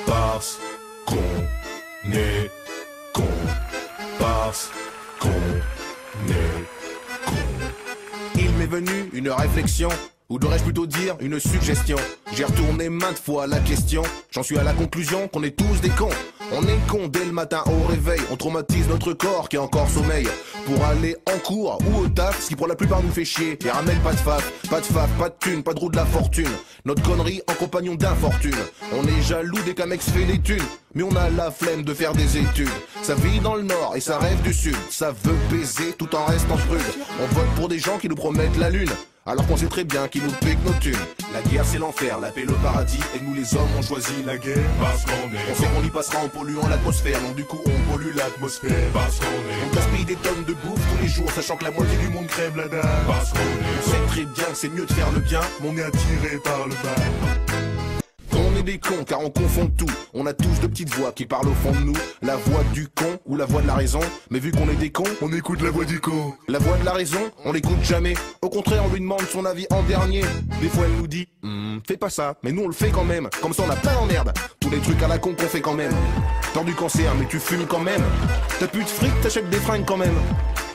Parce qu'on est con. Parce qu'on est con. Il m'est venu une réflexion, ou devrais-je plutôt dire une suggestion. J'ai retourné maintes fois la question, j'en suis à la conclusion qu'on est tous des cons. On est cons dès le matin au réveil, on traumatise notre corps qui est encore sommeil pour aller en cours ou au taf, ce qui pour la plupart nous fait chier. Et ramène pas de faf, pas de thune, pas de roue de la fortune. Notre connerie en compagnon d'infortune. On est jaloux dès qu'un mec se fait des thunes, mais on a la flemme de faire des études. Ça vit dans le nord et ça rêve du sud, ça veut baiser tout en restant prude. On vote pour des gens qui nous promettent la lune, alors qu'on sait très bien qu'ils nous piquent nos thunes. La guerre c'est l'enfer, la paix le paradis, et nous les hommes on choisit la guerre parce qu'on est. On sait qu'on y passera en polluant l'atmosphère, donc du coup on pollue l'atmosphère parce qu'on est. On gaspille des tonnes de bouffe tous les jours, sachant que la moitié du monde crève la dalle parce qu'on est. On sait très bien que c'est mieux de faire le bien, mais on est attiré par le mal. On est des cons car on confond tout. On a tous de petites voix qui parlent au fond de nous. La voix du con ou la voix de la raison. Mais vu qu'on est des cons, on écoute la voix du con. La voix de la raison, on l'écoute jamais. Au contraire, on lui demande son avis en dernier. Des fois elle nous dit fais pas ça, mais nous on le fait quand même. Comme ça on a plein d'emmerdes. Tous les trucs à la con qu'on fait quand même. T'as du cancer mais tu fumes quand même. T'as plus de fric, t'achètes des fringues quand même.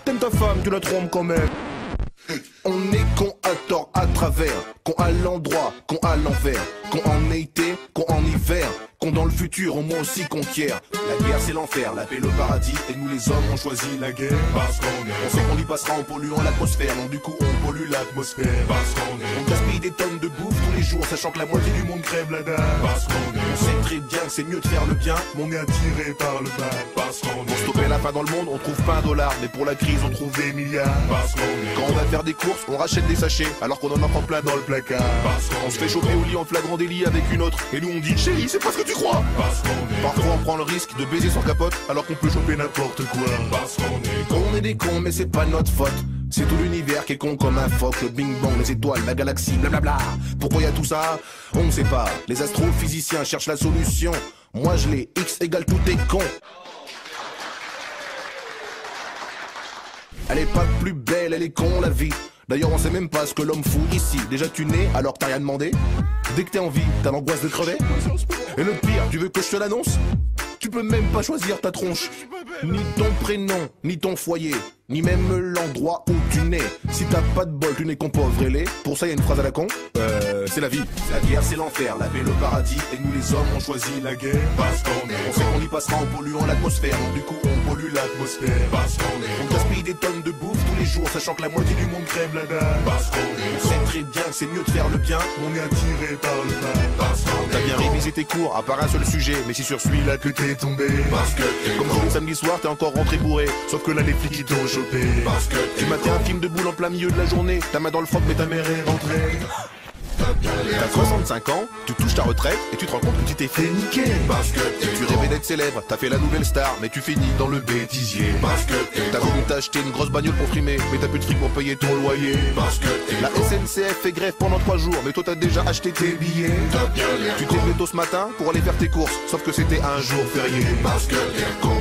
T'aimes ta femme, tu la trompes quand même. On est con à tort à travers, con à l'endroit, con à l'envers, con en été, con en hiver, con dans le futur, au moins aussi conquiert. La guerre c'est l'enfer, la paix le paradis, et nous les hommes on choisit la guerre parce qu'on est. On sait qu'on y passera en polluant l'atmosphère, donc du coup on pollue l'atmosphère parce qu'on est. On gaspille des tonnes de bouffe tous les jours, sachant que la moitié du monde crève la dalle parce qu'on est. On sait très bien que c'est mieux de faire le bien, mais on est attiré par le mal parce qu'on est. Pour stopper la faim dans le monde, on trouve pas un dollar, mais pour la crise on trouve des milliards parce qu'on est. Quand on va faire des courses, on rachète des sachets, alors qu'on en a encore plein dans le placard parce qu'on on se fait choper au lit en flagrant délit avec une autre, et nous on dit chérie c'est pas ce que tu crois parce qu'on est. Parfois on prend le risque de baiser sans capote, alors qu'on peut choper n'importe quoi parce qu'on est. On est des cons mais c'est pas notre faute. C'est tout l'univers qui est con comme un phoque, le bing bang, les étoiles, la galaxie, blablabla. Pourquoi y a tout ça? On ne sait pas. Les astrophysiciens cherchent la solution. Moi je l'ai, X égale tout est con. Elle est pas plus belle, elle est con la vie. D'ailleurs on sait même pas ce que l'homme fout ici. Déjà tu nais alors que t'as rien demandé. Dès que t'es en vie, t'as l'angoisse de crever. Et le pire, tu veux que je te l'annonce? Tu peux même pas choisir ta tronche. Ni ton prénom, ni ton foyer, ni même l'endroit où tu nais. Si t'as pas de bol, tu n'es qu'un pauvre ailé. Pour ça y a une phrase à la con, c'est la vie. La guerre c'est l'enfer, la paix le paradis, et nous les hommes on choisit la guerre parce qu'on est. On sait qu'on y passera en polluant l'atmosphère, donc du coup on pollue l'atmosphère parce qu'on est. On gaspille des tonnes de bouffe tous les jours, sachant que la moitié du monde crève la dalle parce qu'on est. On sait très bien que c'est mieux de faire le bien, on est attiré par le mal parce qu'on est. T'as bien révisé tes cours, à part un seul sujet, mais c'est sur celui-là que t'es tombé parce que comme tous les samedis soirs t'es encore rentré bourré. Sauf que là les flics ils t'ont chopé parce que tu matais un film de boule en plein milieu de la journée. Ta main dans le froc mais ta mère est rentrée. T'as 65 ans, tu touches ta retraite et tu te rends compte que tu t'es fait niquer parce que tu rêvais d'être célèbre, t'as fait la nouvelle star, mais tu finis dans le bêtisier parce que t'as voulu t'acheter une grosse bagnole pour frimer, mais t'as plus de fric pour payer ton loyer parce que la SNCF fait grève pendant 3 jours, mais toi t'as déjà acheté tes billets. Tu t'es levé tôt ce matin pour aller faire tes courses, sauf que c'était un jour férié parce que t'es con.